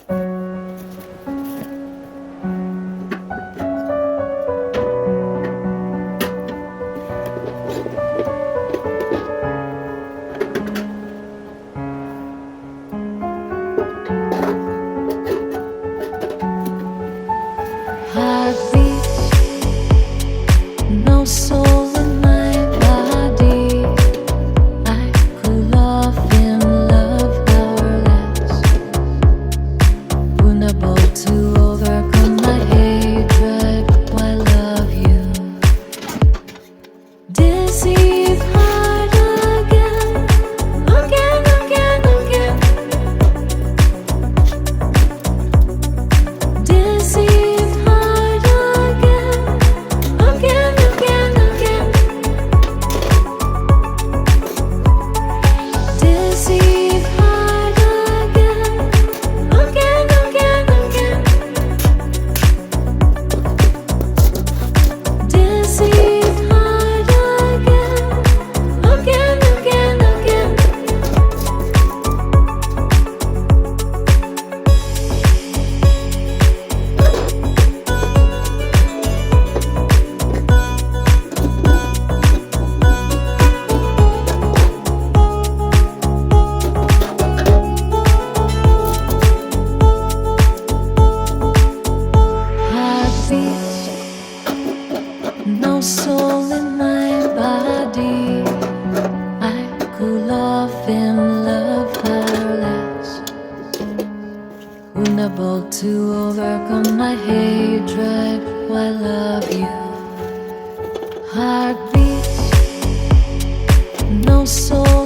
No soul in my body. I cool off in love powerless, vulnerable to overcome my hatred. I love you. Deceive heart again, again, again, again. Deceive heart again, again, again, again. Deceive heart again, again, again, again. Deceive heart again, again, again, again. Heartbeats, no soul in my body. I cool off in love powerless, vulnerable to overcome my hatred. I love you. Heartbeats, no soul